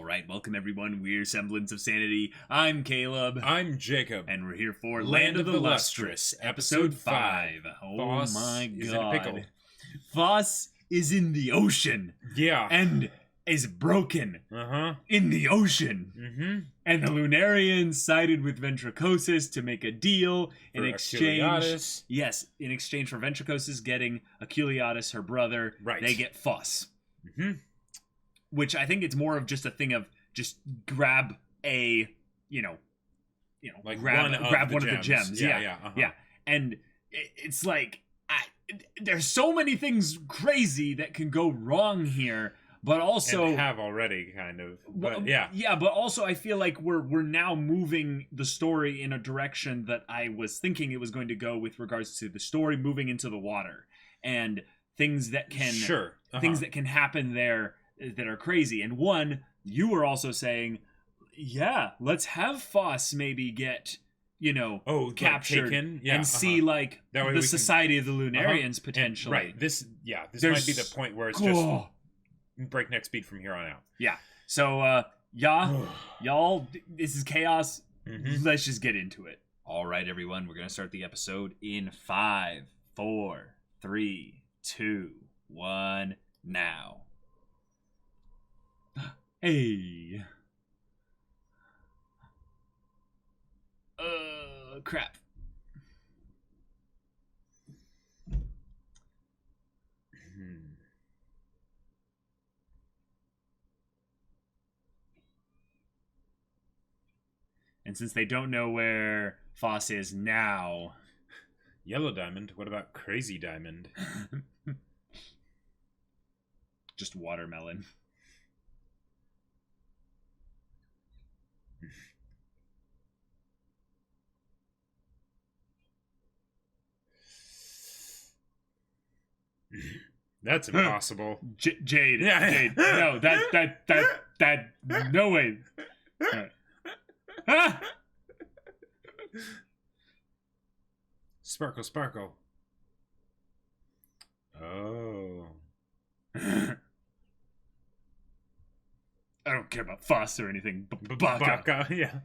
right, welcome everyone. We're Semblance of Sanity. I'm Caleb. I'm Jacob. And we're here for Land of the Lustrous, episode 5. Oh Phos my is god. in a pickle. Phos is in the ocean. Yeah. And is broken. Uh-huh. In the ocean. Mm-hmm. And the Lunarians sided with Ventricosus to make a deal in For exchange. Aculeatus. Yes, in exchange for Ventricosus getting Aculeatus, her brother. Right. They get Phos. Mm-hmm. Which I think it's more of just a thing of just grab a, Like grab one of the gems. Yeah. Uh-huh. Yeah. And it's like, there's so many things crazy that can go wrong here, but also And have already kind of. But yeah. Yeah, but also I feel like we're now moving the story in a direction that I was thinking it was going to go with regards to the story moving into the water and things that can things that can happen there that are crazy. And one, you were also saying, yeah, let's have Phos maybe get, captured and see like the Society of the Lunarians potentially. Right. This might be the point where it's just breakneck speed from here on out. Yeah. So y'all, this is chaos. Mm-hmm. Let's just get into it. All right, everyone, we're gonna start the episode in 5, 4, 3, 2, 1, now. Hey. Crap. And since they don't know where Phos is now... Yellow Diamond? What about Crazy Diamond? Just watermelon. That's impossible. Jade. Yeah. Jade. No, that, no way. Ah! Sparkle. Oh. I don't care about Phos or anything. Baka. Yeah.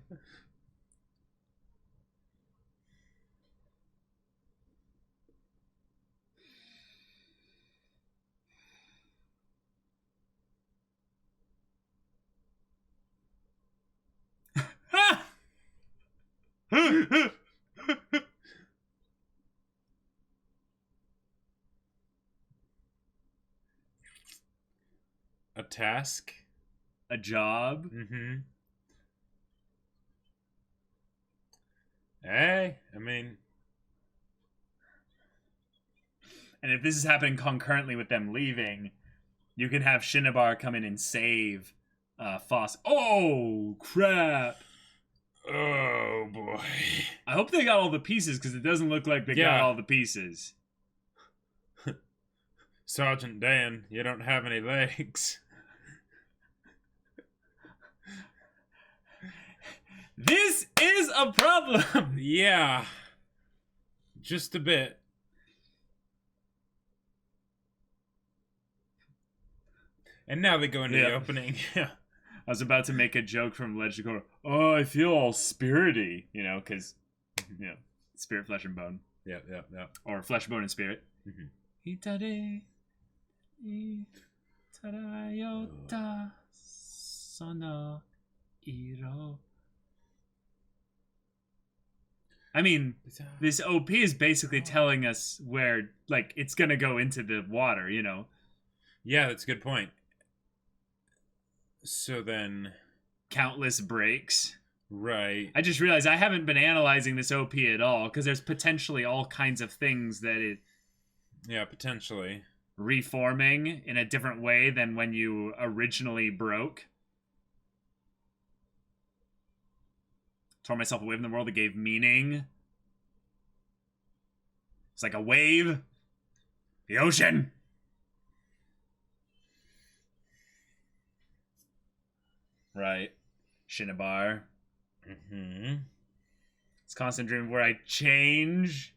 A task? A job? Mm-hmm. Hey, I mean... And if this is happening concurrently with them leaving, you can have Shinobar come in and save Phos. Oh, crap! Oh, boy. I hope they got all the pieces, because it doesn't look like they got all the pieces. Sergeant Dan, you don't have any legs. This is a problem! Yeah. Just a bit. And now they go into the opening. Yeah. I was about to make a joke from Legend of Korra. Oh, I feel all spirity, because, spirit, flesh, and bone. Yeah. Or flesh, bone, and spirit. Itare, itarayota, sono, iro. I mean, this OP is basically telling us where, it's gonna go into the water, Yeah, that's a good point. So then... Countless breaks. Right. I just realized I haven't been analyzing this OP at all, because there's potentially all kinds of things that it... Yeah, potentially. Reforming in a different way than when you originally broke. Tore myself away from the world that gave meaning. It's like a wave. The ocean. Right. Shinobar. Mm-hmm. It's constant dream where I change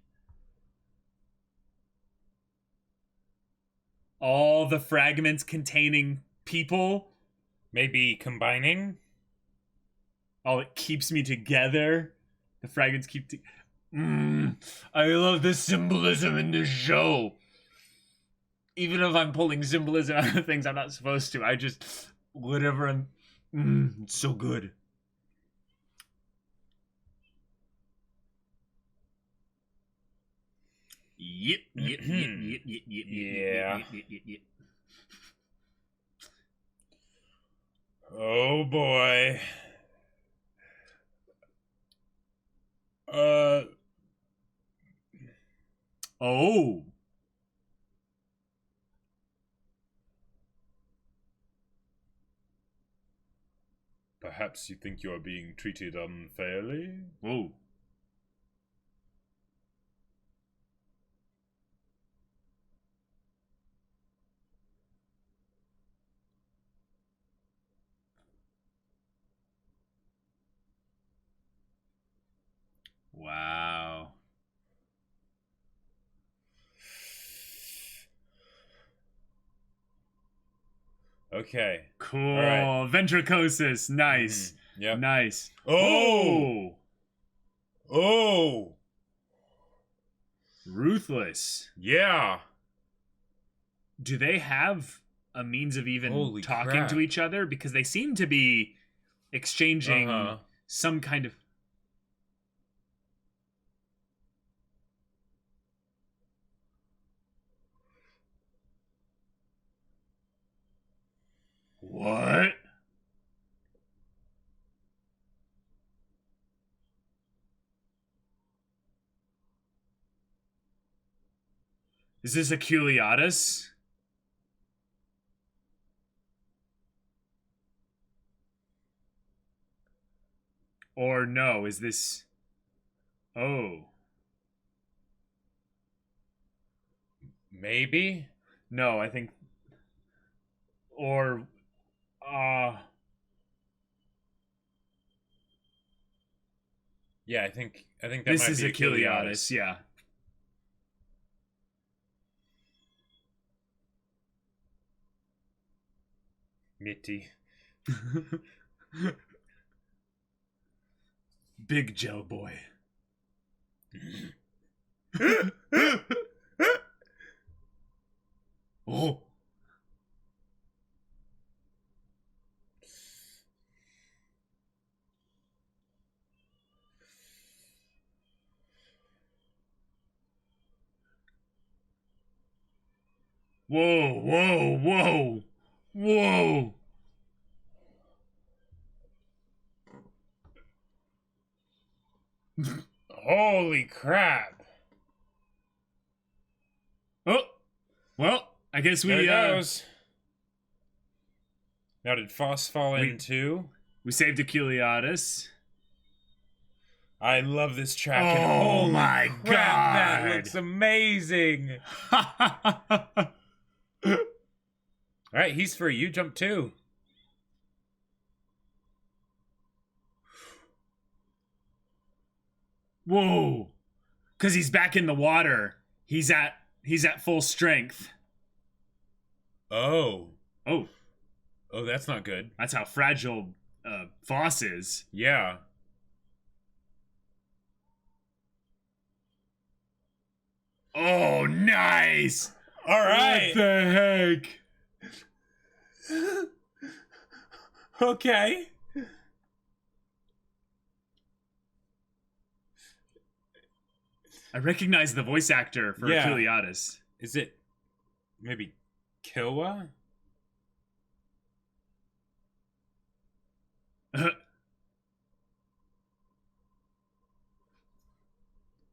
all the fragments containing people Maybe combining? Oh, it keeps me together. The fragments keep... I love the symbolism in this show. Even if I'm pulling symbolism out of things I'm not supposed to, I just... Whatever I'm... it's so good. Yep. Yeah. Oh boy. Oh. Perhaps you think you are being treated unfairly? Whoa. Wow. Okay. Cool. Right. Ventricosis. Nice. Yep. Nice. Oh. Oh. Ruthless. Yeah. Do they have a means of even talking to each other? Because they seem to be exchanging some kind of... What? Is this Aculeatus? Or no, is this... Oh. Maybe? No, I think... Or... Yeah, I think that this might is be Aculeatus, yeah. Mitty. Big gel boy. Oh. Whoa, whoa, whoa. Whoa. Holy crap. Oh. Well, I guess we... There it goes. Now did Phos fall in too? We saved Aculeatus. I love this track. Oh my crap, god. That looks amazing. Alright, he's free. You jump too. Whoa. Cause he's back in the water. He's at full strength. Oh. Oh. Oh, that's not good. That's how fragile Phos is. Yeah. Oh, nice! Alright. What the heck? Okay. I recognize the voice actor for Aculeatus. Is it maybe Kilwa?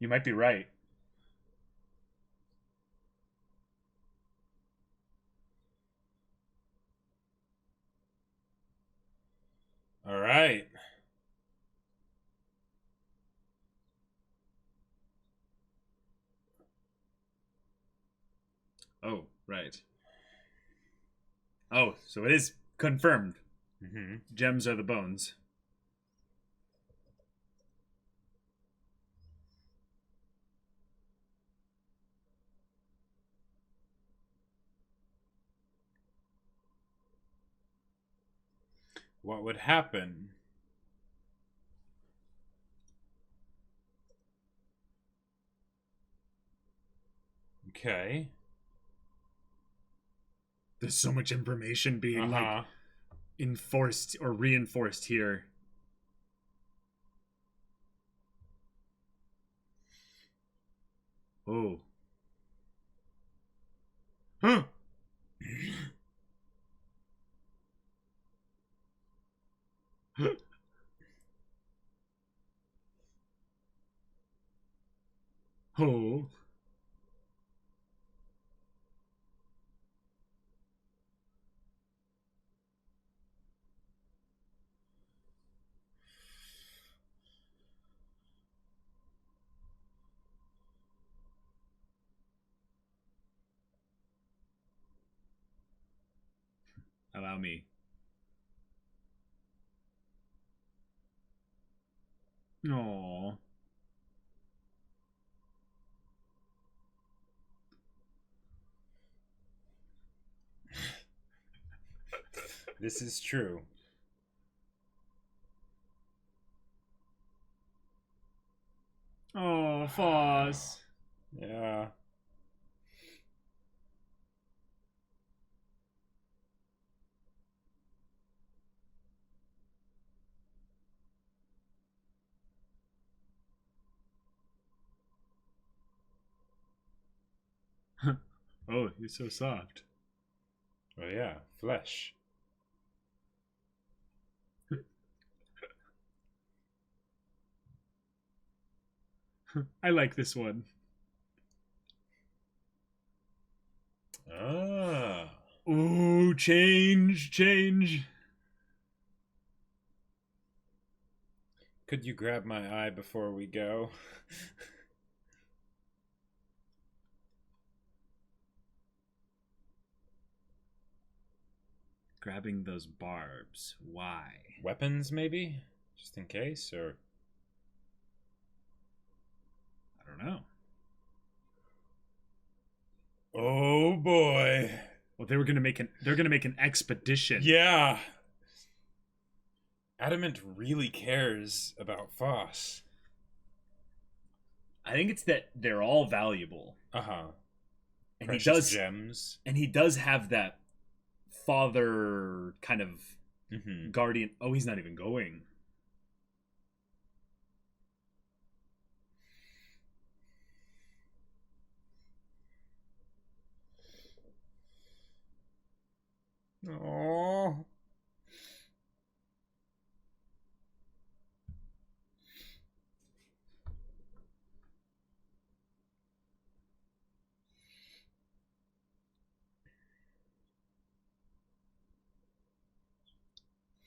You might be right. All right. Oh, right. Oh, so it is confirmed. Mm-hmm. Gems are the bones. What would happen? Okay. There's so much information being like enforced or reinforced here. Oh. Huh. Oh. Allow me. Aww. This is true. Oh, Phos. Yeah. Oh, you're so soft. Oh yeah, flesh. I like this one. Ah. Ooh, change. Could you grab my eye before we go? Grabbing those barbs. Why? Weapons, maybe? Just in case, or... I don't know. Oh boy. Well, they're gonna make an expedition. Yeah. Adamant really cares about Phos. I think it's that they're all valuable. And Precious he does gems. And he does have that father kind of guardian. Oh, he's not even going. Oh.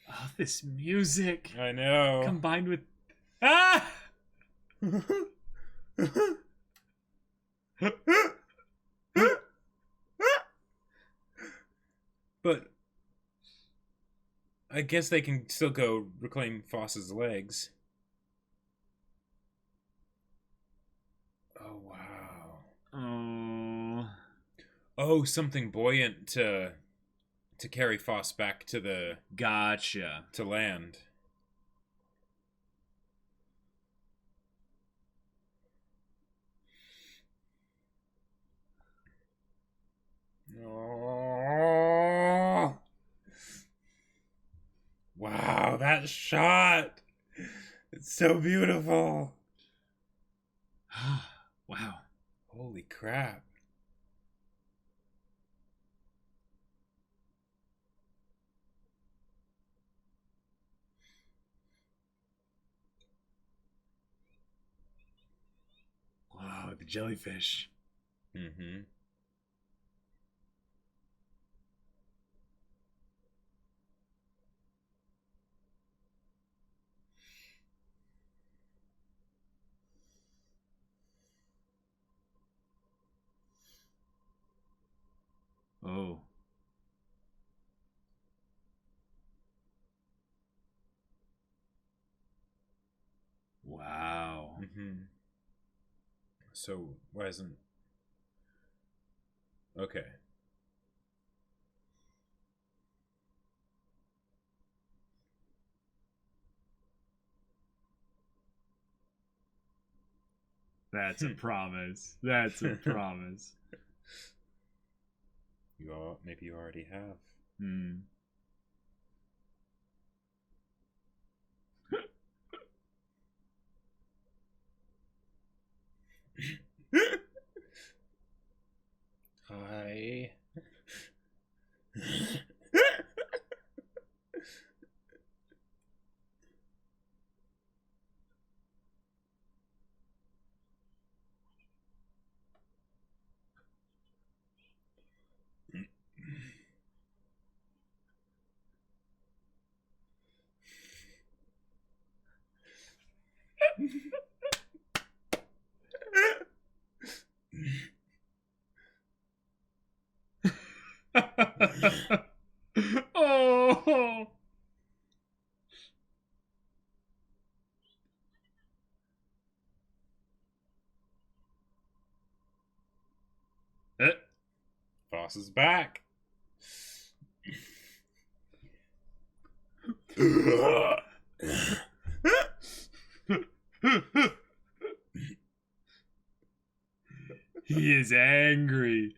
Oh, this music. I know. Combined with ah. But I guess they can still go reclaim Phos's legs. Oh wow. Oh. Oh, something buoyant to carry Phos back to the Gotcha. to land. Oh. Wow, that shot. It's so beautiful. Wow. Holy crap. Wow, the jellyfish. Mm-hmm. Oh. Wow. Mm-hmm. So why isn't... Okay. That's a promise. That's a promise. Maybe you already have. Hmm. Hi. Oh. Phos is back. He is angry.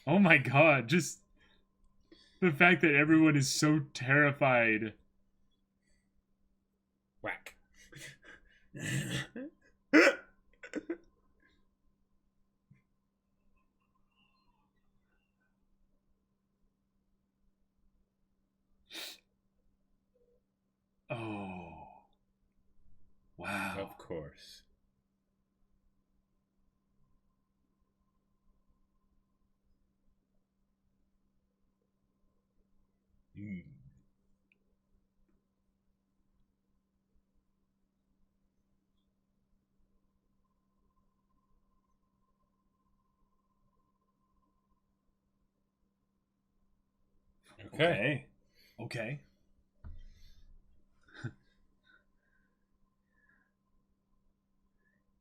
Oh my god, just the fact that everyone is so terrified. Whack. Oh. Wow. Of course. Okay. Okay.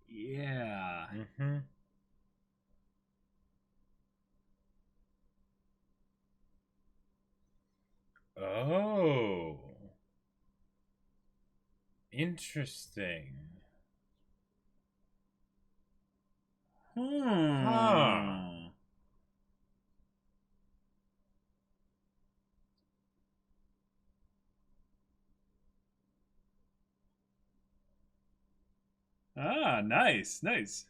Yeah. Mm-hmm. Oh. Interesting. Huh. Ah, nice, nice.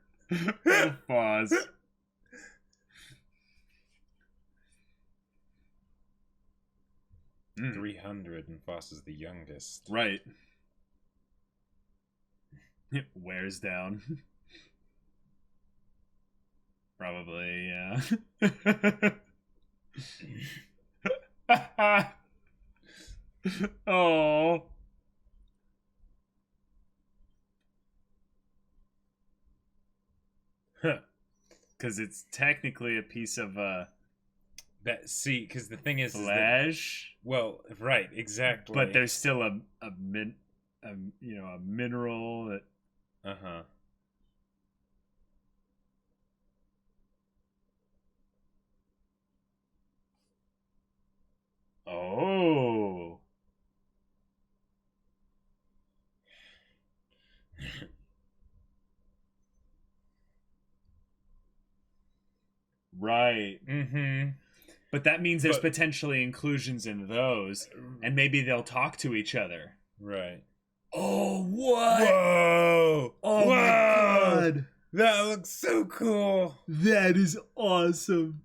Oh, pause. 300 and Phos is the youngest. Right. It wears down. Probably, yeah. Oh. Because it's technically a piece of because the thing is flesh. Well, right, exactly. But there's still a mineral that. Uh-huh. Oh. Right. Mm-hmm. But that means there's potentially inclusions in those, and maybe they'll talk to each other. Right. Oh, what? Whoa! Oh, whoa! My God. That looks so cool. That is awesome.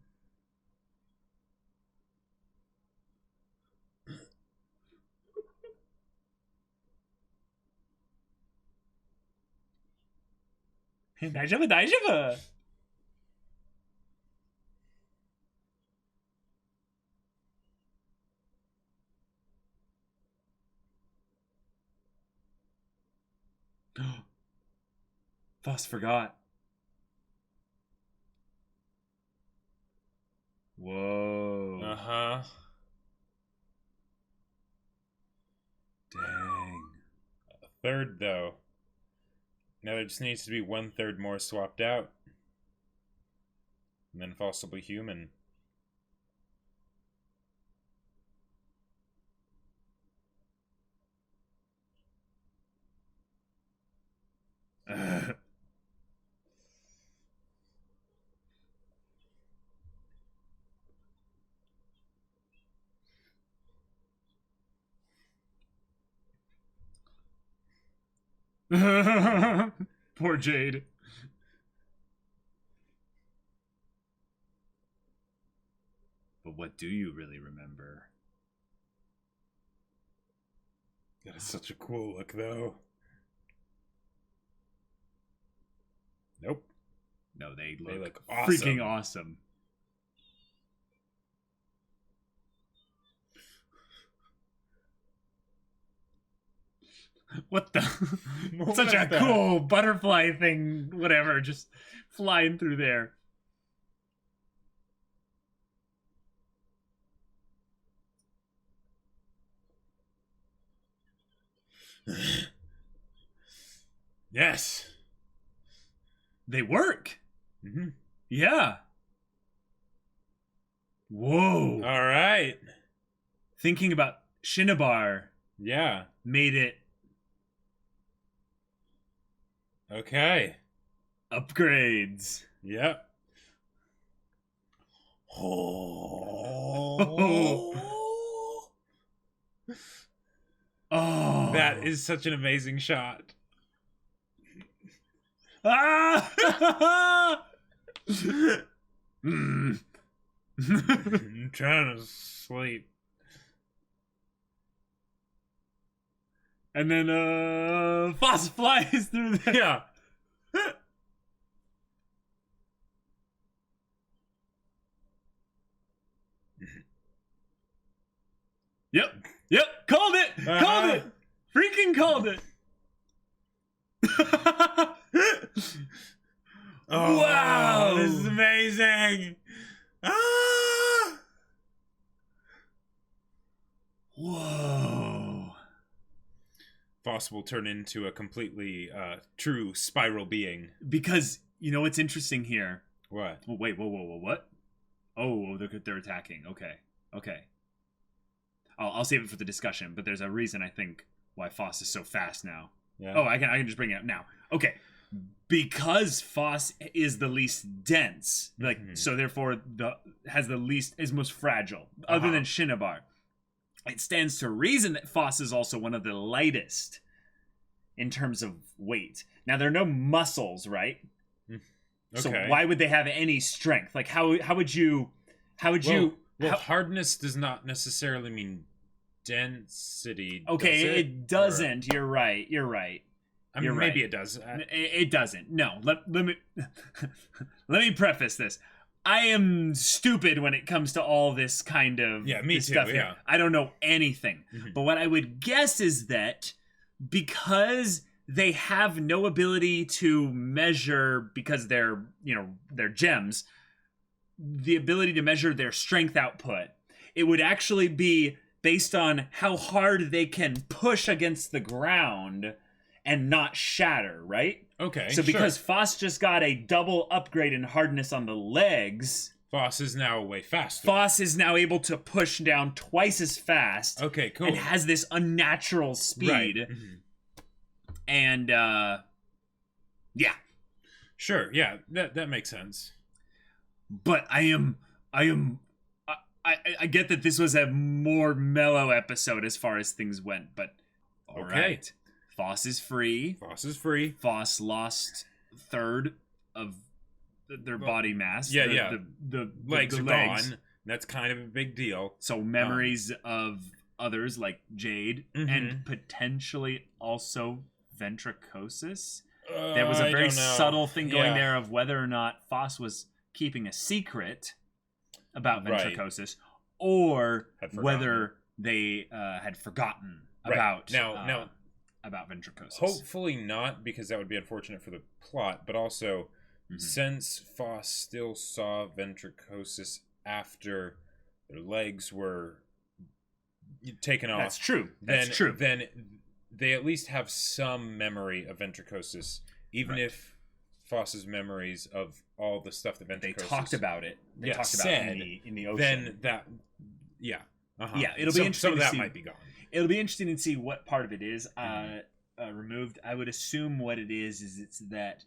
Daijoubu. Phos forgot. Whoa. Uh-huh. Dang. A third, though. Now there just needs to be 1/3 more swapped out. And then Phos will be human. Poor Jade. But what do you really remember? That is such a cool look, though. Nope. No, they look awesome. Freaking awesome. What the? Such a cool butterfly thing, whatever, just flying through there. Yes. They work. Mm-hmm. Yeah. Whoa. All right. Thinking about Shinobar. Yeah. Made it. Okay. Upgrades. Yep. Oh. Oh. That is such an amazing shot. Ah! I'm trying to sleep. And then Phos flies through there. Yeah. Yep. Called it. Called it. Freaking called it. Oh, wow. This is amazing. Ah! Whoa. Phos will turn into a completely true spiral being. Because, you know what's interesting here? What? Oh, wait, whoa, what? Oh, they're attacking. Okay. I'll save it for the discussion, but there's a reason, I think, why Phos is so fast now. Yeah. Oh, I can just bring it up now. Okay. Because Phos is the least dense, so therefore is most fragile, other than Shinobar. It stands to reason that Phos is also one of the lightest in terms of weight. Now there are no muscles, right? Okay. So why would they have any strength? Like how would you hardness does not necessarily mean density. Okay, it doesn't. Or... You're right. I mean, maybe it does. It doesn't. No. Let me let me preface this. I am stupid when it comes to all this kind of me too, stuff here. I don't know anything. But what I would guess is that because they have no ability to measure, because they're gems, the ability to measure their strength output, it would actually be based on how hard they can push against the ground and not shatter, right? Okay. So because Phos just got a double upgrade in hardness on the legs, Phos is now way faster. Phos is now able to push down twice as fast. Okay, cool. And has this unnatural speed. Right. And yeah. Sure, yeah, that makes sense. But I am I get that this was a more mellow episode as far as things went, but all right. Phos is free. Phos lost third of their body mass. Yeah, The legs are gone. That's kind of a big deal. So memories of others like Jade and potentially also ventricosis. There was a very subtle thing going there of whether or not Phos was keeping a secret about ventricosis or whether they had forgotten about ventricosis. Hopefully not, because that would be unfortunate for the plot, but also since Phos still saw ventricosis after their legs were taken off. That's true. Then they at least have some memory of ventricosis, even if Phos's memories of all the stuff that ventricosis... They talked about it. They talked about it in the ocean. Then that... Yeah. Yeah, it'll be interesting some of to that see. might be gone. It'll be interesting to see what part of it is removed. I would assume what it is it's that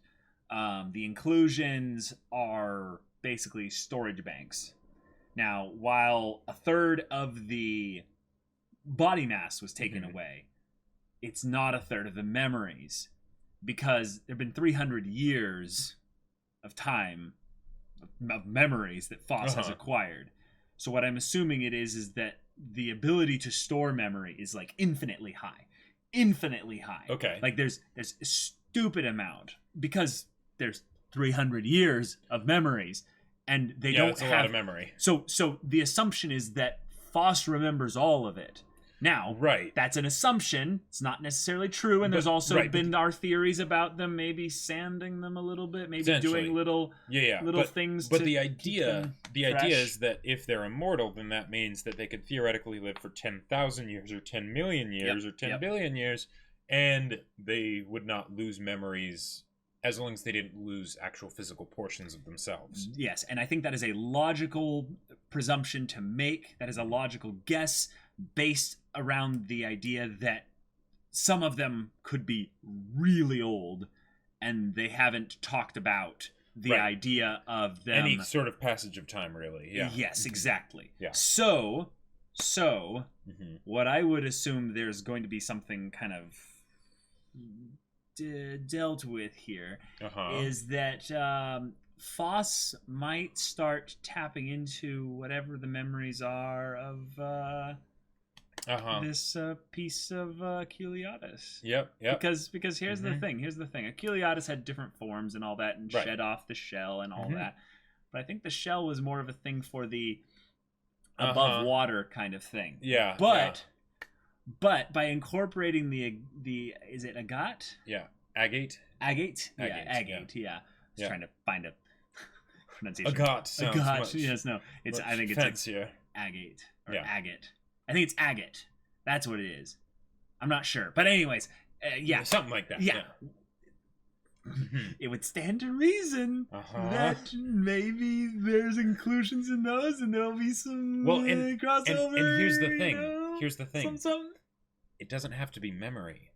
the inclusions are basically storage banks. Now, while a third of the body mass was taken away, it's not a third of the memories, because there have been 300 years of time of memories that Phos has acquired. So what I'm assuming it is that the ability to store memory is like infinitely high. Okay. Like there's a stupid amount, because there's 300 years of memories, and they don't have a lot of memory. So the assumption is that Phos remembers all of it. Now, that's an assumption. It's not necessarily true, and there's also been our theories about them maybe sanding them a little bit, maybe doing little things. But the idea is that if they're immortal, then that means that they could theoretically live for 10,000 years, or 10 million years, or 10 billion years, and they would not lose memories as long as they didn't lose actual physical portions of themselves. Yes, and I think that is a logical presumption to make. That is a logical guess based around the idea that some of them could be really old, and they haven't talked about the idea of them. Any sort of passage of time, really. Yeah. Yes, exactly. Yeah. So what I would assume there's going to be something kind of dealt with here is that Phos might start tapping into whatever the memories are of this piece of Aculeatus. Yep. Because here's the thing. Aculeatus had different forms and all that, and shed off the shell and all that. But I think the shell was more of a thing for the above water kind of thing. Yeah. But by incorporating the is it agate? Yeah. Agate. Agate. Yeah. Just trying to find a pronunciation. Agate sounds much, yes, no. It's I think it's fancier. Agate or agate. I think it's agate. That's what it is. I'm not sure. But anyways, something like that. Yeah. It would stand to reason that maybe there's inclusions in those, and there'll be some crossover. And here's the thing. Here's the thing. It doesn't have to be memory.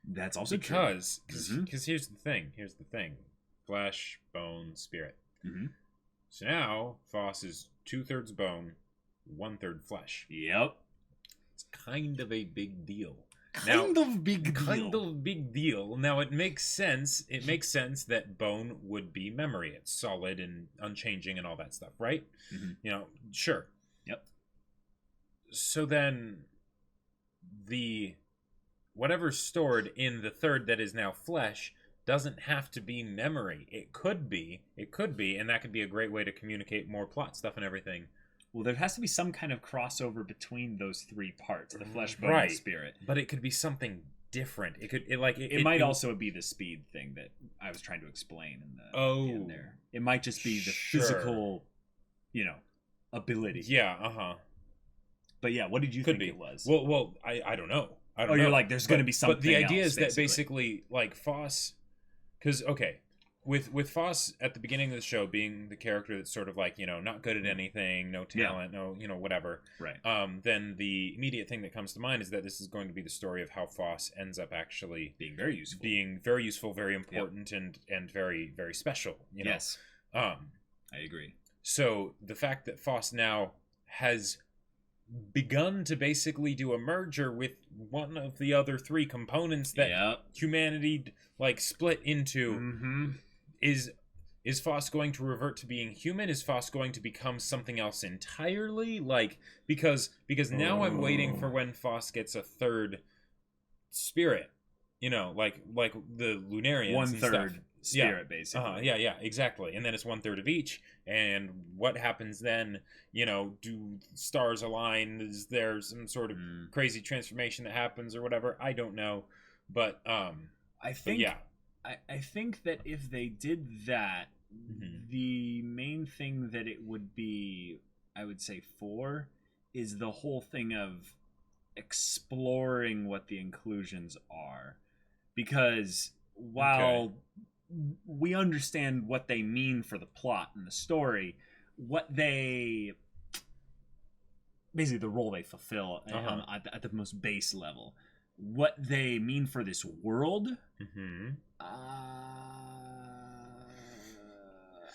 That's also true. Because here's the thing. Flesh, bone, spirit. So now Phos is 2/3 bone, 1/3 flesh. Yep. It's kind of a big deal. Kind of big deal. Now it makes sense. It makes sense that bone would be memory. It's solid and unchanging and all that stuff, right? You know, sure. Yep. So then whatever's stored in the third that is now flesh doesn't have to be memory. It could be, and that could be a great way to communicate more plot stuff and everything. Well, there has to be some kind of crossover between those three parts, the flesh, bone, and spirit. But it could be something different. It might also be the speed thing that I was trying to explain in there. It might just be the physical, ability. Yeah, But yeah, what did you think it was? Well, I don't know. I don't know. You're like, there's going to be something. But the idea else, is that basically, like Phos, because with Phos at the beginning of the show being the character that's sort of like, not good at anything, no talent, no, whatever. Right. Then the immediate thing that comes to mind is that this is going to be the story of how Phos ends up actually being very useful, very important, and very, very special. Yes. I agree. So the fact that Phos now has begun to basically do a merger with one of the other three components that humanity like split into. Is Phos going to revert to being human? Is Phos going to become something else entirely? Like, because now I'm waiting for when Phos gets a third spirit. You know, like the Lunarians. 1/3 spirit, basically. Yeah, exactly. And then it's 1/3 of each. And what happens then? You know, do stars align? Is there some sort of crazy transformation that happens or whatever? I don't know. But I think that if they did that, the main thing that it would be, I would say, for is the whole thing of exploring what the inclusions are. Because while we understand what they mean for the plot and the story, what they basically the role they fulfill at the most base level, what they mean for this world,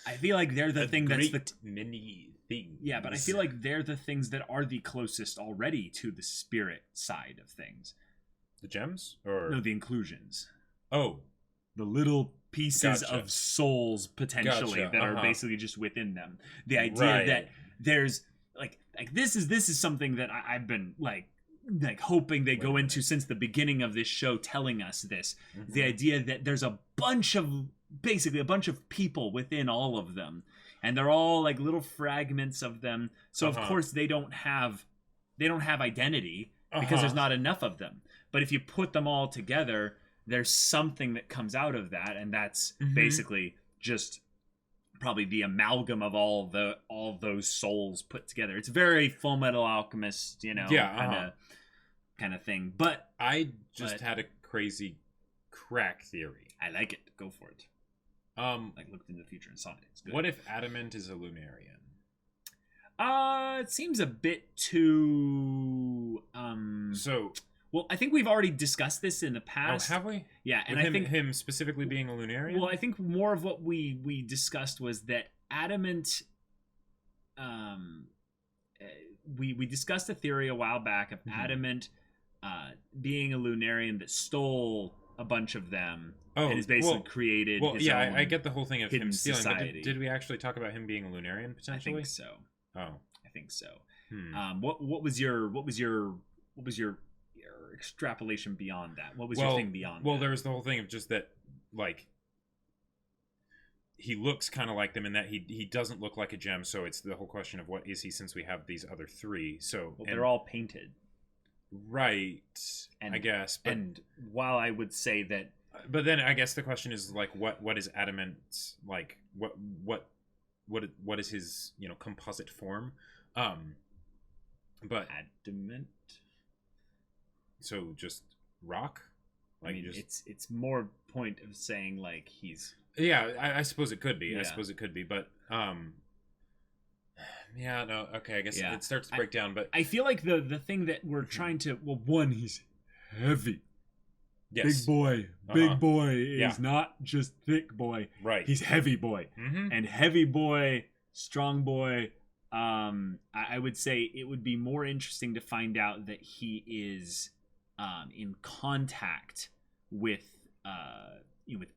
I feel like they're the thing that's the many things. Yeah, but I feel like they're the things that are the closest already to the spirit side of things. The gems? Or no, the inclusions. Oh. The little pieces of souls, potentially, that are basically just within them. The idea that there's, like this is something that I've been, like hoping they go into since the beginning of this show, telling us this. The idea that there's a bunch of people within all of them, and they're all like little fragments of them, so of course they don't have identity because there's not enough of them. But if you put them all together, there's something that comes out of that, and that's basically just probably the amalgam of all those souls put together. It's very Full Metal Alchemist, you know, kind of thing. But I just had a crazy crack theory. I like it. Go for it. Like looked in the future and saw it. It's good. What if Adamant is a Lunarian? It seems a bit too well, I think we've already discussed this in the past. Oh, have we? Yeah, and I think him specifically being a Lunarian. Well, I think more of what we discussed was that Adamant. We discussed a theory a while back of Adamant being a Lunarian that stole a bunch of them and has basically created. Well, his own I get the whole thing of him stealing. Society. But did we actually talk about him being a Lunarian potentially? I think so. Oh, I think so. What was your extrapolation beyond that? What was your thing beyond that? There was the whole thing of just that, like, he looks kind of like them in that he doesn't look like a gem, so it's the whole question of what is he, since we have these other three. So they're all painted. Right. I guess. But, and while I would say that... But then I guess the question is, like, what is Adamant's, like, what is his, you know, composite form? But... Adamant... So just rock? Like, I mean, it's more point of saying, like, he's... Yeah, I suppose it could be. Yeah. I suppose it could be, but yeah, no, okay, I guess it starts to break down, but I feel like the thing that we're trying to, well, one, he's heavy. Yes. Big boy. Big boy is not just thick boy. Right. He's heavy boy. And heavy boy, strong boy, I would say it would be more interesting to find out that he is in contact with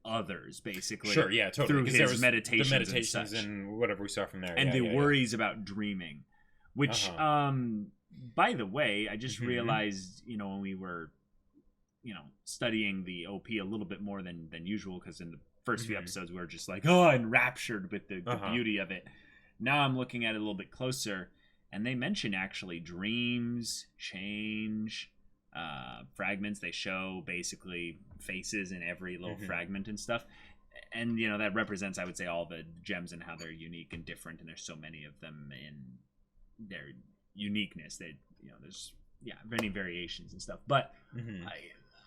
others, basically. Sure, yeah, totally. Through his meditations and whatever we saw from there. And worries about dreaming. Which, by the way, I just realized, when we were, studying the OP a little bit more than usual, because in the first few episodes we were just like, enraptured with the beauty of it. Now I'm looking at it a little bit closer, and they mention actually dreams, change, fragments. They show basically faces in every little fragment and stuff, and that represents, I would say, all the gems and how they're unique and different, and there's so many of them in their uniqueness that there's many variations and stuff. But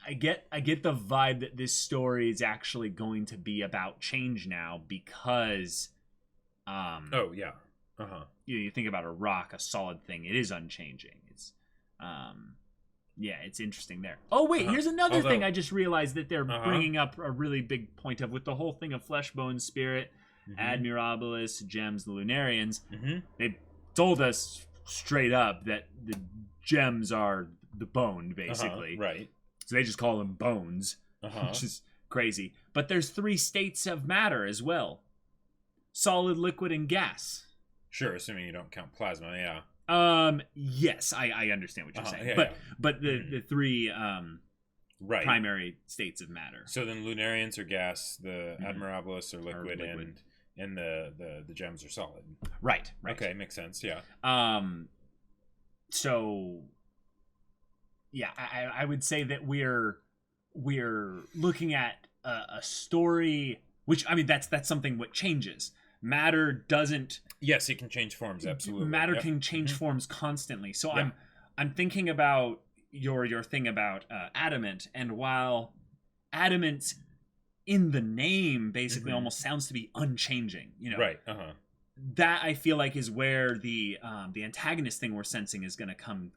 I get the vibe that this story is actually going to be about change now, because you think about a rock, a solid thing, it is unchanging. It's it's interesting there. Oh wait, here's another thing I just realized that they're bringing up a really big point of, with the whole thing of flesh, bone, spirit, Admirabilis, gems, the Lunarians. They told us straight up that the gems are the bone, basically. Right. So they just call them bones, which is crazy. But there's 3 states of matter as well: solid, liquid, and gas. Sure, assuming you don't count plasma. Yeah. Yes, I understand what you're saying. But the 3 primary states of matter. So then Lunarians are gas, the Admirabilis are liquid, and the gems are solid. Right. Okay, makes sense. Yeah. So yeah, I would say that we're looking at a story, which, I mean, that's something what changes. Matter doesn't. Yes, it can change forms. Absolutely, matter can change forms constantly. So I'm thinking about your thing about adamant, and while adamant in the name basically almost sounds to be unchanging, right? That I feel like is where the antagonist thing we're sensing is going to come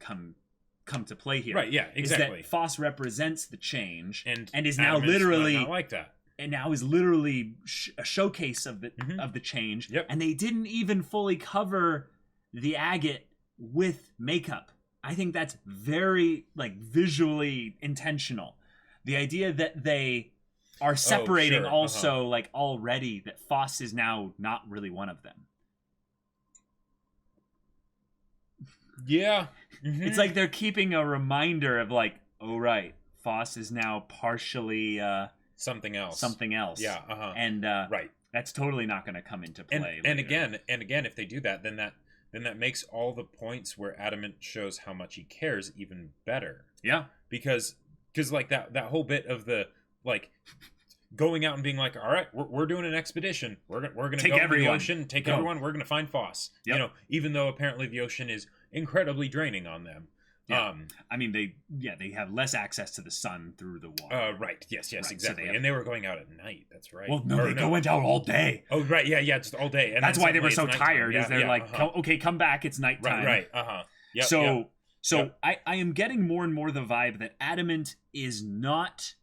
to play here. Right? Yeah, exactly. Is that Phos represents the change and is now literally not like that. And now is literally a showcase of the change. Yep. And they didn't even fully cover the agate with makeup. I think that's very visually intentional. The idea that they are separating also already, that Phos is now not really one of them. Yeah. It's like they're keeping a reminder of Phos is now partially something else. Yeah. And right. That's totally not going to come into play. And again, if they do that, then that makes all the points where Adamant shows how much he cares even better. Yeah. Because that whole bit of the going out and being like, all right, we're doing an expedition. We're gonna go to the ocean, take everyone. We're gonna find Phos. Yep. Even though apparently the ocean is incredibly draining on them. Yeah. I mean, they have less access to the sun through the water. Right. Yes, right. Exactly. So and they were going out at night. That's right. Well, no, they went out all day. Oh, right. Yeah, just all day. And that's why they were so tired. Is they're okay, come back. It's nighttime. Right. Yep, so I am getting more and more the vibe that Adamant is not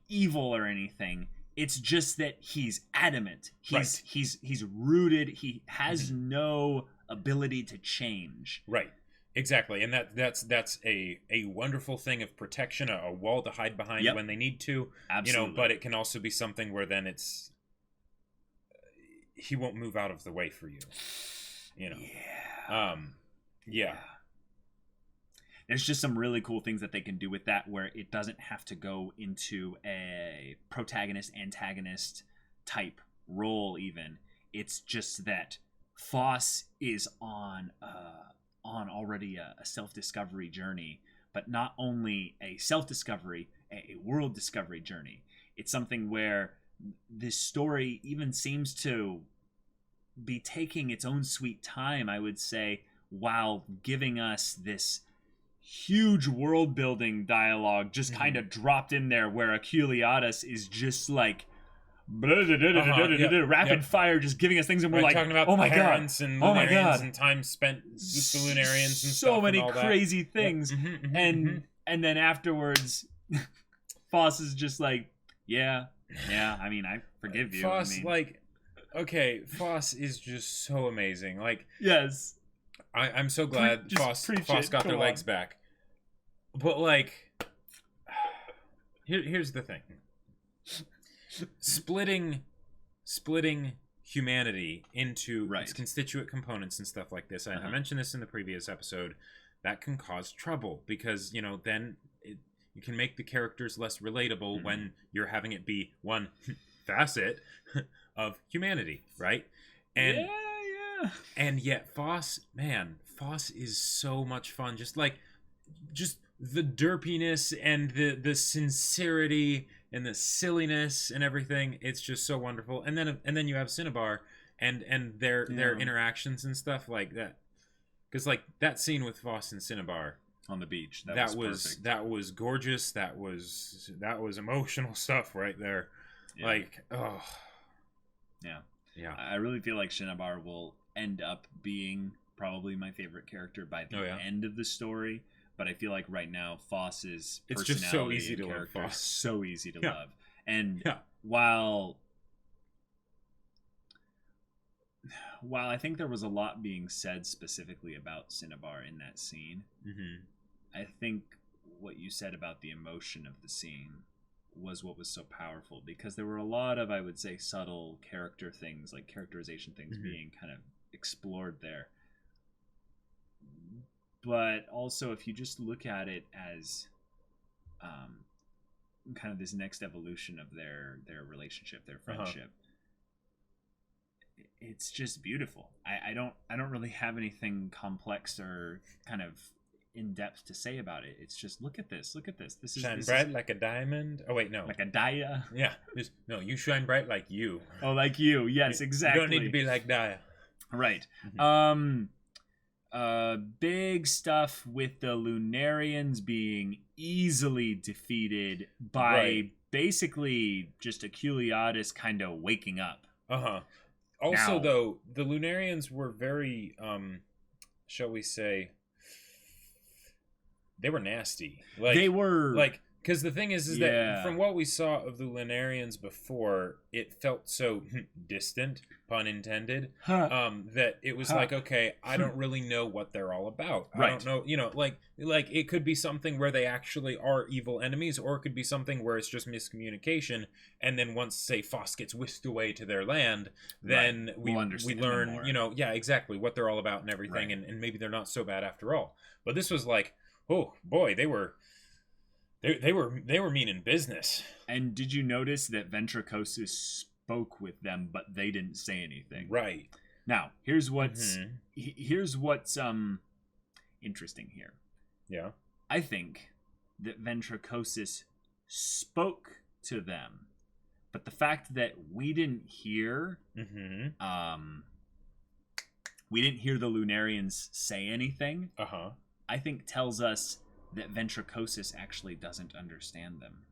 evil or anything. It's just that he's adamant. He's rooted. He has no ability to change. Right. Exactly, and that's a wonderful thing of protection, a wall to hide behind when they need to. Absolutely. But it can also be something where then he won't move out of the way for you. Yeah. There's just some really cool things that they can do with that, where it doesn't have to go into a protagonist antagonist type role. Even it's just that Phos is on already a self-discovery journey, but not only a self-discovery, a world discovery journey. It's something where this story even seems to be taking its own sweet time, I would say, while giving us this huge world building dialogue just kind of dropped in there, where Aculeatus is just rapid fire, just giving us things, and we're talking about oh my god, and Lunarians and time spent with the Lunarians and so stuff many and all crazy things. And then afterwards, Phos is just yeah. I mean, I forgive you. Phos, Phos is just so amazing. Yes, I'm so glad Phos got their legs back. But here's the thing. Splitting humanity into its constituent components and stuff like this. I mentioned this in the previous episode. That can cause trouble because then you can make the characters less relatable when you're having it be one facet of humanity, right? And and yet Phos is so much fun. Just the derpiness and the sincerity and the silliness and everything. It's just so wonderful. And then you have Cinnabar and their interactions and stuff like that. Because that scene with Phos and Cinnabar on the beach, that was gorgeous. That was emotional stuff right there. Yeah. Yeah. I really feel like Cinnabar will end up being probably my favorite character by the end of the story. But I feel like right now Phos's personality, it's just so easy to love. Phos. So easy to love. And while while I think there was a lot being said specifically about Cinnabar in that scene, I think what you said about the emotion of the scene was what was so powerful, because there were a lot of, I would say, subtle character things, like characterization things being kind of explored there. But also, if you just look at it as kind of this next evolution of their relationship, their friendship, it's just beautiful. I don't really have anything complex or kind of in depth to say about it. It's just look at this. This is shine bright like a diamond. Oh wait, no, like a Daya. Yeah, no, you shine bright like you. Oh, like you. Yes, exactly. You don't need to be like Daya. Right. Big stuff with the Lunarians being easily defeated by basically just Aculeatus kind of waking up. Also, Now, though, the Lunarians were very, shall we say, they were nasty. Like, they were like, because the thing is that from what we saw of the Lunarians before, it felt so distant, pun intended, that it was like, okay, I don't really know what they're all about. I don't know, like it could be something where they actually are evil enemies, or it could be something where it's just miscommunication, and then once, say, Phos gets whisked away to their land, then we learn, more. Exactly what they're all about and everything, and maybe they're not so bad after all. But this was like, oh boy, they were meaning business. And did you notice that Ventricosus spoke with them, but they didn't say anything? Right. Now, here's what's interesting here. Yeah. I think that Ventricosus spoke to them, but the fact that we didn't hear we didn't hear the Lunarians say anything, I think tells us that Ventricosus actually doesn't understand them.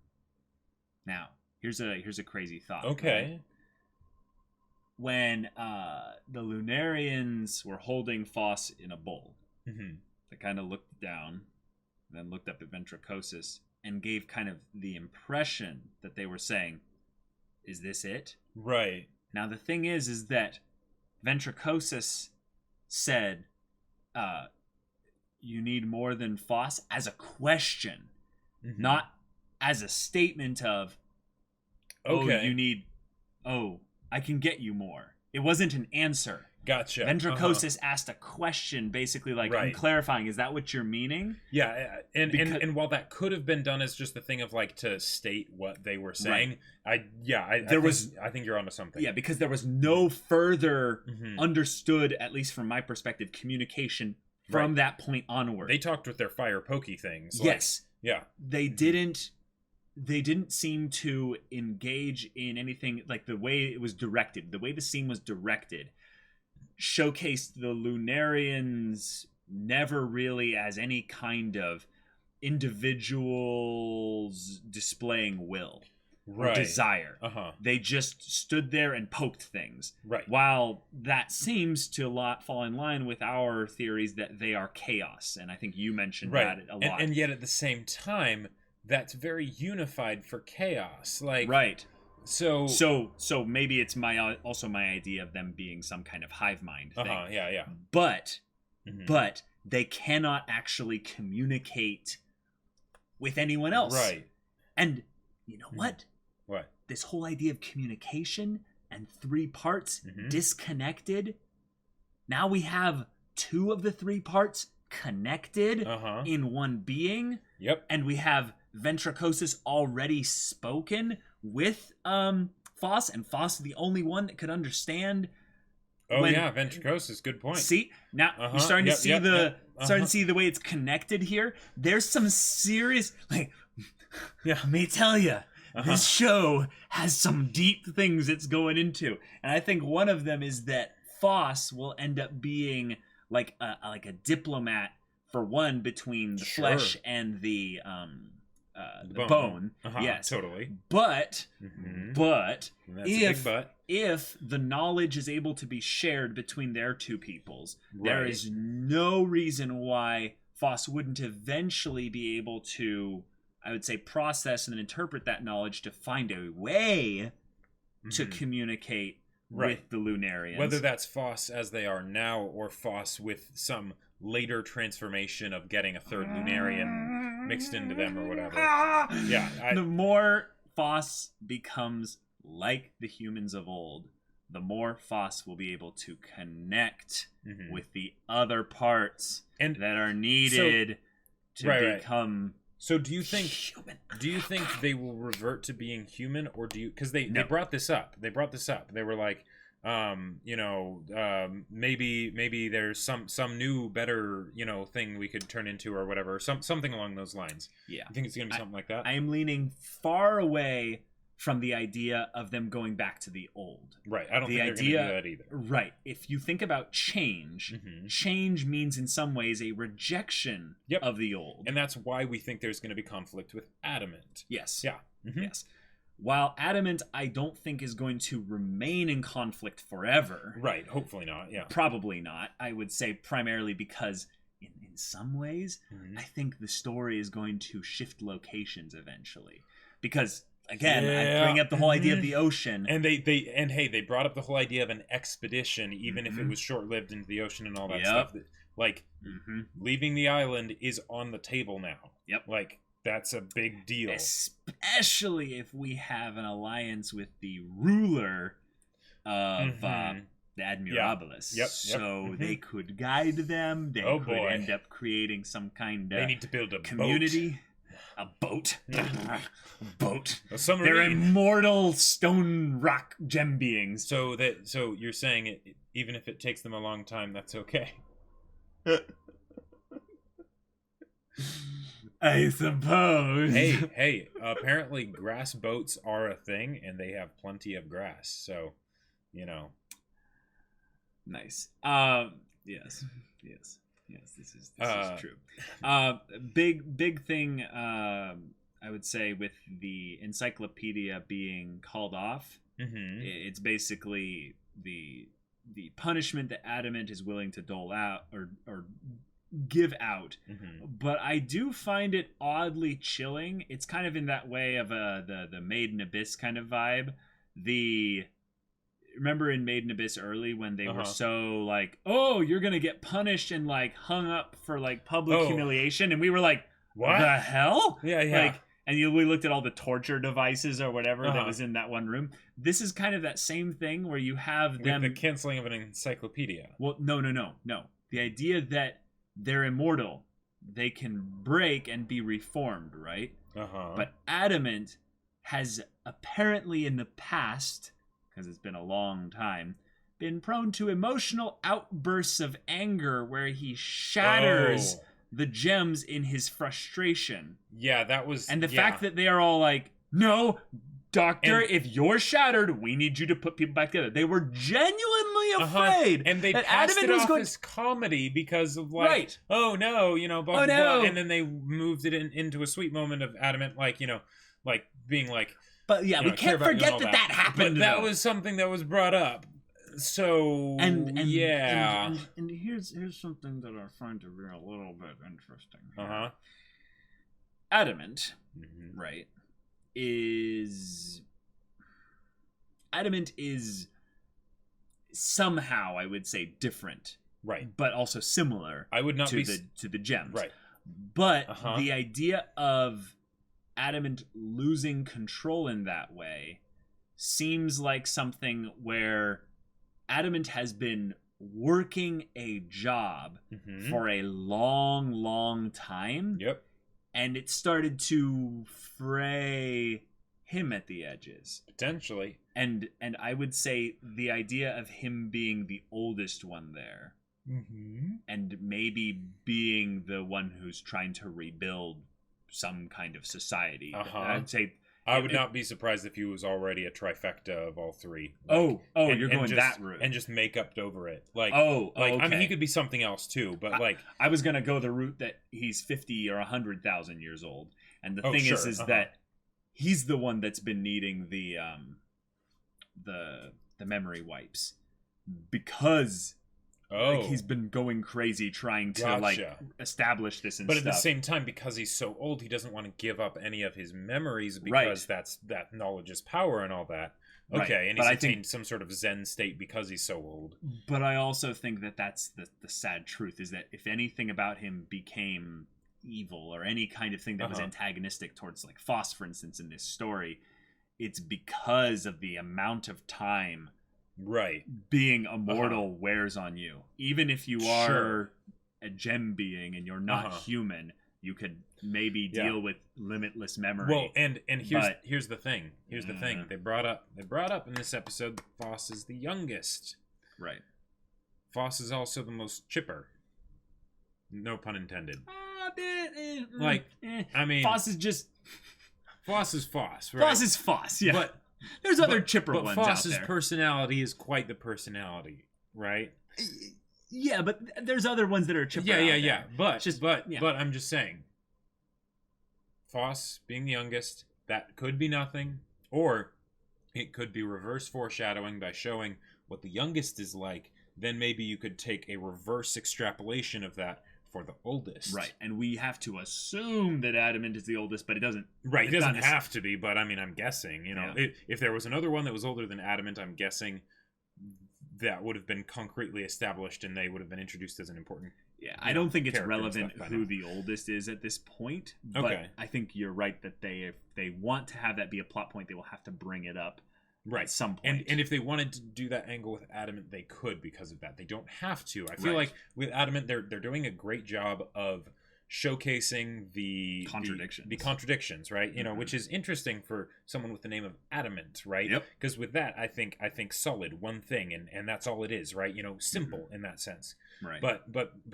Now, here's a crazy thought. Okay. Right? When the Lunarians were holding Phos in a bowl, they kind of looked down, and then looked up at Ventricosus, and gave kind of the impression that they were saying, "Is this it?" Right. Now, the thing is that Ventricosus said, "You need more than Phos," as a question, not as a statement of, I can get you more. It wasn't an answer. Gotcha. Ventricosus asked a question, basically like, I'm clarifying, is that what you're meaning? Yeah, and while that could have been done as just a thing of like to state what they were saying, I think you're onto something. Yeah, because there was no further understood, at least from my perspective, communication from that point onward. They talked with their fire pokey things. Yes. Yeah. They didn't seem to engage in anything, like the way it was directed, the way the scene was directed showcased the Lunarians never really as any kind of individuals displaying will or desire. They just stood there and poked things. While that seems to fall in line with our theories that they are chaos, and I think you mentioned that a lot. And yet at the same time, that's very unified for chaos. Like So maybe it's also my idea of them being some kind of hive mind thing. Yeah. But they cannot actually communicate with anyone else. Right. And you know what? What? This whole idea of communication and three parts disconnected. Now we have two of the three parts connected in one being. Yep. And we have Ventricosus already spoken with Phos, and Phos is the only one that could understand. Ventricosus, good point. See, now you're starting to see starting to see the way it's connected here. There's some serious, let me tell you, this show has some deep things it's going into, and I think one of them is that Phos will end up being like a diplomat, for one, between the flesh and the bone. Yes, totally. But if if the knowledge is able to be shared between their two peoples, there is no reason why Phos wouldn't eventually be able to, I would say, process and interpret that knowledge to find a way to communicate with the Lunarians. Whether that's Phos as they are now, or Phos with some later transformation of getting a third Lunarian mixed into them or whatever. The more Phos becomes like the humans of old, the more Phos will be able to connect with the other parts that are needed to become. So do you think human? Do you think they will revert to being human, or do you? Because they brought this up. They were like, maybe there's some new better thing we could turn into or whatever, something along those lines. Yeah, I think it's gonna be something like that. I am leaning far away from the idea of them going back to the old. Right. I don't think they're going to do that either. Right. If you think about change, change means in some ways a rejection of the old. And that's why we think there's going to be conflict with Adamant. Yes. Yeah. Yes. While Adamant, I don't think is going to remain in conflict forever. Right. Hopefully not. Yeah. Probably not. I would say primarily because in some ways, I think the story is going to shift locations eventually. Because again, I bring up the whole idea of the ocean, and they brought up the whole idea of an expedition, even if it was short-lived, into the ocean and all that stuff. Like leaving the island is on the table now. Yep, like that's a big deal, especially if we have an alliance with the ruler of the Admirabilis. Yep. So they could guide them. They could end up creating some kind of. They need to build a community. Boat. A boat. A boat. A submarine. They're immortal stone rock gem beings. So you're saying even if it takes them a long time, that's okay. I suppose. Hey, apparently grass boats are a thing and they have plenty of grass. So, Nice. Yes. Yes, this is true. Big thing, I would say, with the encyclopedia being called off. It's basically the punishment that Adamant is willing to dole out or give out. But I do find it oddly chilling. It's kind of in that way of the Made in Abyss kind of vibe. Remember in Made in Abyss early when they were so like, oh, you're gonna get punished and like hung up for like public humiliation, and we were like, what the hell? Yeah. Like, and we looked at all the torture devices or whatever that was in that one room. This is kind of that same thing where you have them the canceling of an encyclopedia. Well, no. The idea that they're immortal, they can break and be reformed, right? But Adamant has apparently in the past, because it's been a long time, been prone to emotional outbursts of anger where he shatters the gems in his frustration. Yeah, that was... And the fact that they are all like, no, Doctor, if you're shattered, we need you to put people back together. They were genuinely afraid. And they that passed Adamant it off as comedy because of like, oh no, blah, no. And then they moved it into a sweet moment of Adamant, like, like being like... But yeah, we can't forget that happened. But that was something that was brought up. So and here's something that I find to be a little bit interesting. Adamant, right, Adamant is somehow, I would say, different, right, but also similar. I would not to be to the gems, right, but the idea of Adamant losing control in that way seems like something where Adamant has been working a job for a long time. Yep. And it started to fray him at the edges. Potentially. And I would say the idea of him being the oldest one there and maybe being the one who's trying to rebuild some kind of society. I'd say I would not be surprised if he was already a trifecta of all three. Like, you're going that route. And just make up over it. Like, okay. I mean, he could be something else too, but I was going to go the route that he's 50 or 100,000 years old. And the thing is that he's the one that's been needing the memory wipes because he's been going crazy trying to establish this and stuff. But at the same time, because he's so old, he doesn't want to give up any of his memories because that knowledge is power and all that. Okay, right. and he's attained some sort of Zen state because he's so old. But I also think that that's the sad truth, is that if anything about him became evil or any kind of thing that was antagonistic towards, like, Phos, for instance, in this story, it's because of the amount of time being immortal wears on you. Even if you are a gem being and you're not human, you could maybe deal with limitless memory. Well, and here's the thing. Here's the thing. They brought up in this episode that Phos is the youngest. Right. Phos is also the most chipper. No pun intended. I mean, Phos is just Phos is Phos, right? Phos is Phos, yeah. But there's other chipper ones out there. Phos's personality is quite the personality, right? Yeah, but there's other ones that are chipper. Yeah. But I'm just saying, Phos being the youngest, that could be nothing, or it could be reverse foreshadowing by showing what the youngest is like. Then maybe you could take a reverse extrapolation of that for the oldest. Right, and we have to assume that Adamant is the oldest, but it doesn't... Right, it doesn't have to be, but I mean, I'm guessing, you know. If there was another one that was older than Adamant, I'm guessing that would have been concretely established and they would have been introduced as an important... Yeah, I don't think it's relevant who the oldest is at this point, but I think you're right that if they want to have that be a plot point, they will have to bring it up. Right, at some point. And if they wanted to do that angle with Adamant, they could because of that. They don't have to. I feel like with Adamant, they're doing a great job of showcasing the contradictions, right? You know, which is interesting for someone with the name of Adamant, right? Yep. Because with that, I think solid, one thing, and that's all it is, right? You know, simple in that sense. Right. But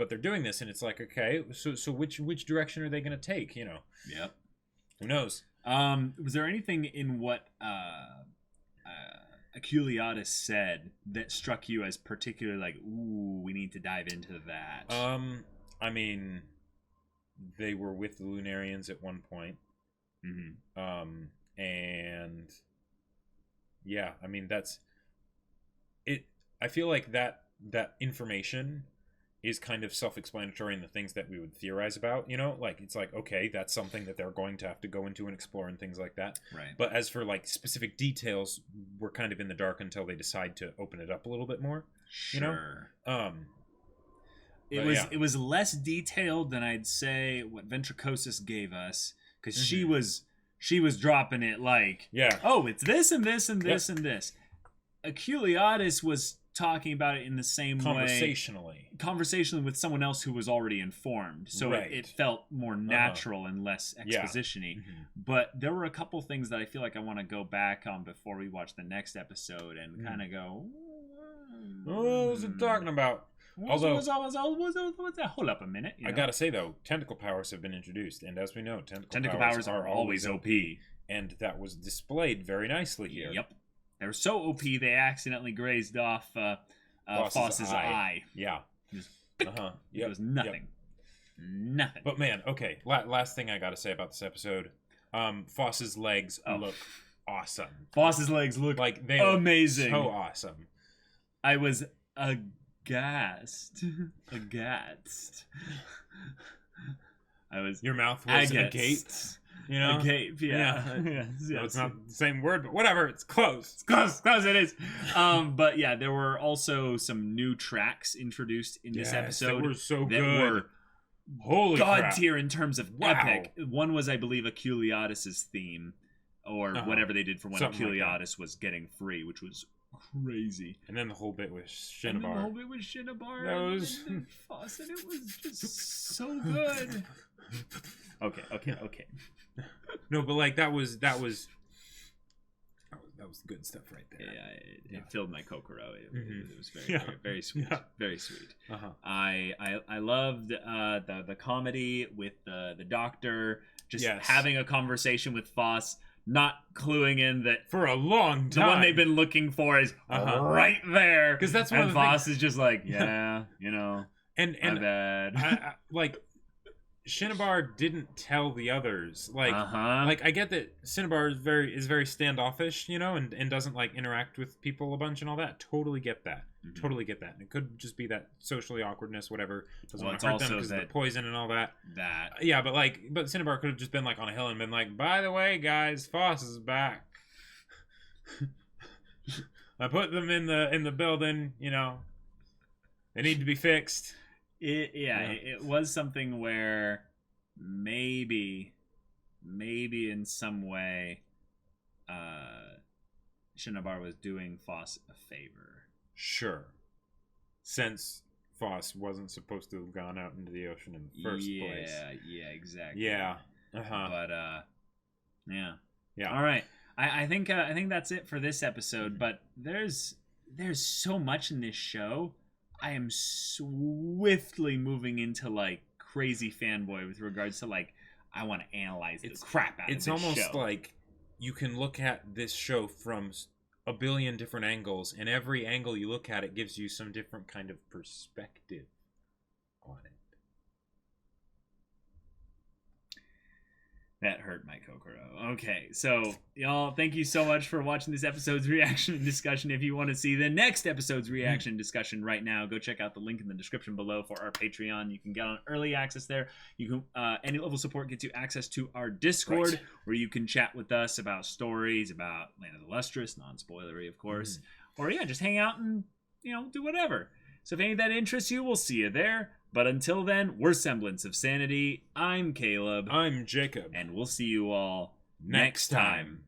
they're doing this, and it's like, okay, so which direction are they going to take? You know. Yep. Who knows? Was there anything in what Aculeatus said that struck you as particularly like, ooh, we need to dive into that? I mean, they were with the Lunarians at one point. And yeah, I mean, that's it. I feel like that information is kind of self-explanatory in the things that we would theorize about, you know, like it's like, okay, that's something that they're going to have to go into and explore and things like that. Right. But as for like specific details, we're kind of in the dark until they decide to open it up a little bit more. Sure. You know? It was less detailed than I'd say what Ventricosis gave us, because she was dropping it like, oh, it's this and this and this and this. Aculeatus was talking about it in the same way conversationally with someone else who was already informed, so it felt more natural and less exposition-y. But there were a couple things that I feel like I want to go back on before we watch the next episode and kind of go, what was it talking about? Although, what's that? Hold up a minute. I gotta say though, tentacle powers have been introduced, and as we know, tentacle powers are always OP, and that was displayed very nicely here. Yep. They were so OP they accidentally grazed off Phos's eye. Yeah. Just it was nothing. Nothing. But man, okay. Last thing I got to say about this episode, Phos's legs look awesome. Phos's legs look like they amazing. So awesome. I was aghast. I was. Your mouth was agape. You know? Agape, yeah. No, it's not the same word, but whatever. It's close. It's close. It is. But yeah, there were also some new tracks introduced in this episode. That were so good. Were holy god tier in terms of epic. One was, I believe, Aculeatus' theme, or whatever they did for when Aculeatus was getting free, which was crazy. And then the whole bit with Shinobar. That was Phos, and it was just so good. Okay. No, but like that was good stuff right there. Yeah, it filled my kokoro. It was very sweet. Yeah. Very sweet. I loved the comedy with the doctor just having a conversation with Phos, not cluing in that for a long time the one they've been looking for is right there, because that's one of the Phos is just like, yeah, you know, and my bad. I like. Shinobar didn't tell the others. Like I get that Cinnabar is very standoffish, you know, and doesn't like interact with people a bunch and all that. Totally get that. Totally get that. And it could just be that socially awkwardness, whatever. Doesn't want to hurt them because of the poison and all that. Yeah, but Cinnabar could have just been like on a hill and been like, by the way, guys, Phos is back. I put them in the building. You know, they need to be fixed. It was something where maybe in some way, Shinobar was doing Phos a favor. Sure. Since Phos wasn't supposed to have gone out into the ocean in the first place. Yeah, exactly. Yeah. But yeah. All right. I think that's it for this episode. But there's so much in this show. I am swiftly moving into like crazy fanboy with regards to like I want to analyze the crap out of this show. It's almost like you can look at this show from a billion different angles, and every angle you look at it gives you some different kind of perspective on it. That hurt my Kokoro. Okay, so y'all, thank you so much for watching this episode's reaction and discussion. If you want to see the next episode's reaction discussion right now, go check out the link in the description below for our Patreon. You can get on early access there. You can any level support gets you access to our Discord, where you can chat with us about stories, about Land of the Lustrous, non-spoilery, of course, or just hang out and do whatever. So if any of that interests you, we'll see you there. But until then, we're Semblance of Sanity. I'm Caleb. I'm Jacob. And we'll see you all next time.